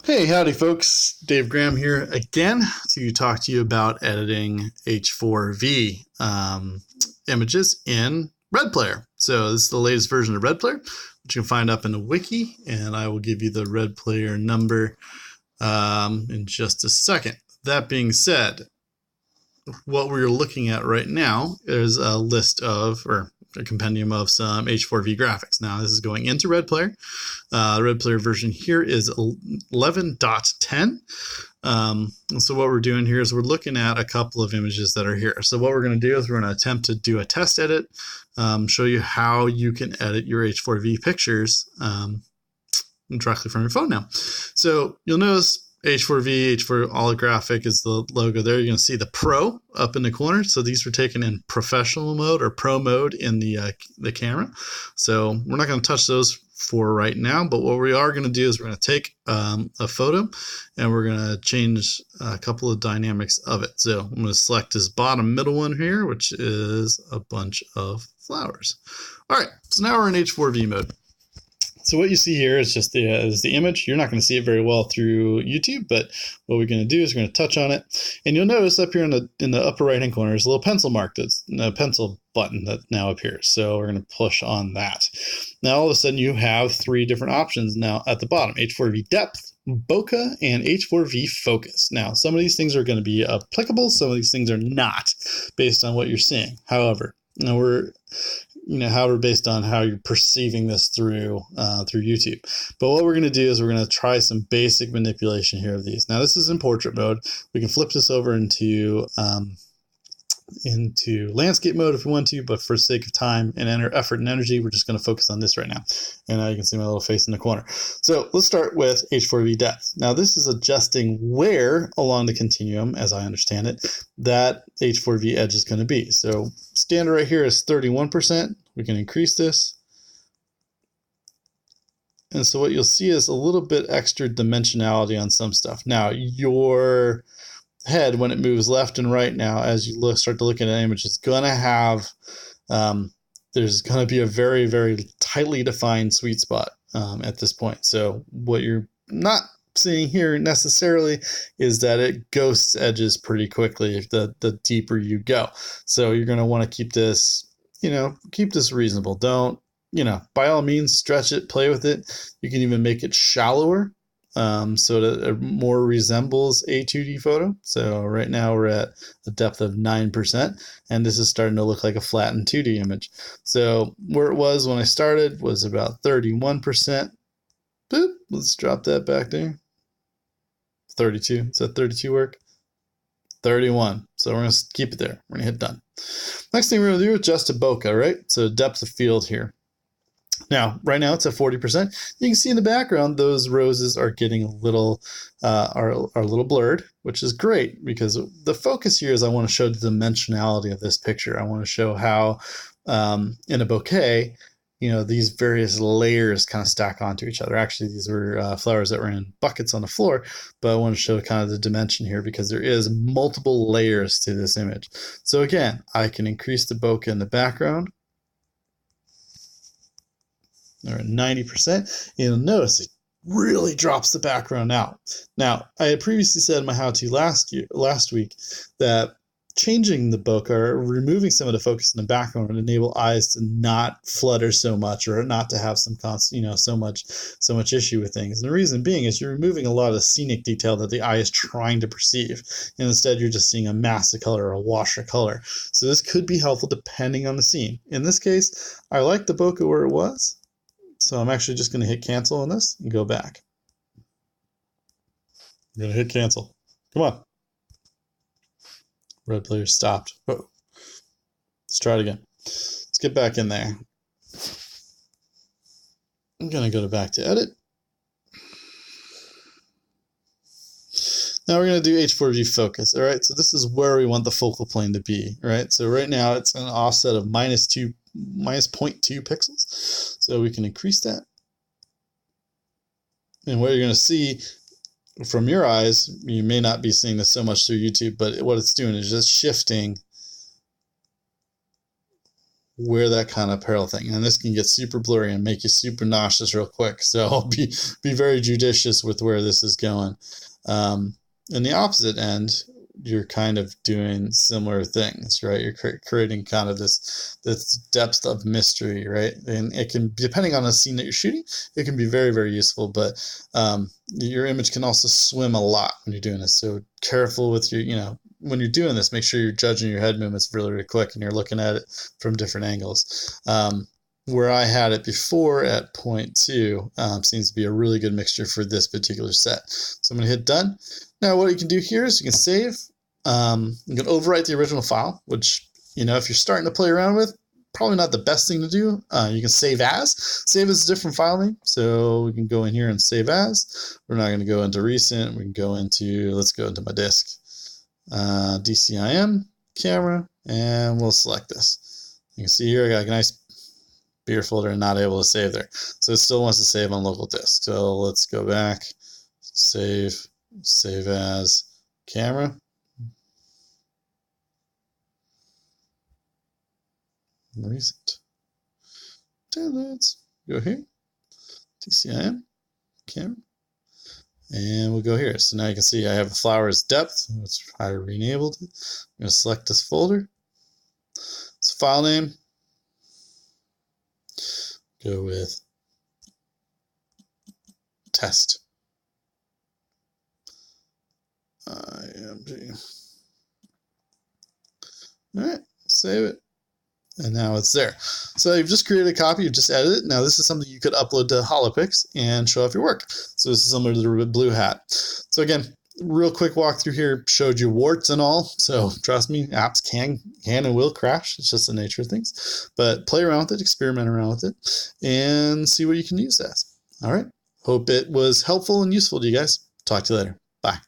Hey, howdy folks. Dave Graham here again to talk to you about editing H4v images in Red Player. So this is the latest version of Red Player, which you can find up in the wiki, and I will give you the Red Player number in just a second. That being said, what we're looking at right now is a list of, or a compendium of some H4v graphics. Now this is going into Red Player. The Red Player version here is 11.10. So what we're doing here is we're looking at a couple of images that are here. So what we're going to do is we're going to attempt to do a test edit, show you how you can edit your H4v pictures directly from your phone now. So you'll notice H4v, H4 holographic is the logo there. You're going to see the Pro up in the corner. So these were taken in professional mode or Pro mode in the camera. So we're not going to touch those for right now, but what we are going to do is we're going to take a photo and we're going to change a couple of dynamics of it. So I'm going to select this bottom middle one here, which is a bunch of flowers. All right, so now we're in H4v mode. So what you see here is just the image. You're not going to see it very well through YouTube, but what we're going to do is we're going to touch on it, and you'll notice up here in the upper right hand corner is a little pencil mark, that's a pencil button that now appears. So we're going to push on that. Now all of a sudden you have three different options now at the bottom: H4v Depth, Bokeh, and H4v Focus. Now some of these things are going to be applicable, some of these things are not, based on what you're seeing. However, based on how you're perceiving this through YouTube. But what we're going to do is we're going to try some basic manipulation here of these. Now this is in portrait mode. We can flip this over into landscape mode if we want to, but for the sake of time and effort and energy, we're just going to focus on this right now. And now you can see my little face in the corner. So let's start with H4v Depth. Now this is adjusting where along the continuum, as I understand it, that H4v edge is going to be. So standard right here is 31%. We can increase this. And so what you'll see is a little bit extra dimensionality on some stuff. Now your head, when it moves left and right now, as you start to look at an image, it's going to have, there's going to be a very, very tightly defined sweet spot at this point. So what you're not seeing here necessarily is that it ghosts edges pretty quickly the deeper you go. So you're going to want to keep this, keep this reasonable. Don't, by all means, stretch it, play with it. You can even make it shallower, so that it more resembles a 2D photo. So right now we're at a depth of 9%, and this is starting to look like a flattened 2D image. So where it was when I started was about 31%. Boop, let's drop that back there. 32, does that 32 work? 31, so we're going to keep it there. We're going to hit done. Next thing we're going to do is adjust to bokeh, right? So depth of field here. Now, right now it's at 40%. You can see in the background those roses are getting a little, are a little blurred, which is great because the focus here is I want to show the dimensionality of this picture. I want to show how in a bouquet, these various layers kind of stack onto each other. Actually, these were flowers that were in buckets on the floor, but I want to show kind of the dimension here because there is multiple layers to this image. So again, I can increase the bokeh in the background. They're at 90%. You'll notice it really drops the background out. Now, I had previously said in my how-to last week that changing the bokeh or removing some of the focus in the background would enable eyes to not flutter so much or not to have some so much issue with things. And the reason being is you're removing a lot of the scenic detail that the eye is trying to perceive. And instead, you're just seeing a mass of color or a wash of color. So this could be helpful depending on the scene. In this case, I like the bokeh where it was. So I'm actually just going to hit cancel on this and go back. I'm going to hit cancel. Come on. Red player stopped. Whoa. Let's try it again. Let's get back in there. I'm going to go back to edit. Now we're going to do H4v focus. All right. So this is where we want the focal plane to be. All right. So right now it's an offset of minus 0.2 pixels. So we can increase that. And what you're going to see from your eyes, you may not be seeing this so much through YouTube, but what it's doing is just shifting wear that kind of apparel thing. And this can get super blurry and make you super nauseous real quick. So be very judicious with where this is going. In the opposite end, you're kind of doing similar things, right? You're creating kind of this depth of mystery, right? And it can, depending on the scene that you're shooting, it can be very, very useful. But your image can also swim a lot when you're doing this. So careful with your, when you're doing this, make sure you're judging your head movements really, really quick and you're looking at it from different angles. Where I had it before at 0.2 seems to be a really good mixture for this particular set. So I'm going to hit done. Now what you can do here is you can save. You can overwrite the original file, which, if you're starting to play around with, probably not the best thing to do. You can save as. Save as a different file name. So we can go in here and save as. We're not going to go into recent. We can go into, let's go into my disk. DCIM, camera, and we'll select this. You can see here I got a nice beer folder and not able to save there. So it still wants to save on local disk. So let's go back, save as, camera. Recent. Let's go here, DCIM, camera. And we'll go here. So now you can see I have a flowers depth, which I re-enabled it. I'm going to select this folder. It's a file name. Go with test. IMG. All right, save it. And now it's there. So you've just created a copy, you've just edited it. Now this is something you could upload to HoloPix and show off your work. So this is similar to the blue hat. So again, real quick walkthrough here showed you warts and all. So trust me, apps can and will crash. It's just the nature of things. But play around with it, experiment around with it, and see what you can use it as. All right. Hope it was helpful and useful to you guys. Talk to you later. Bye.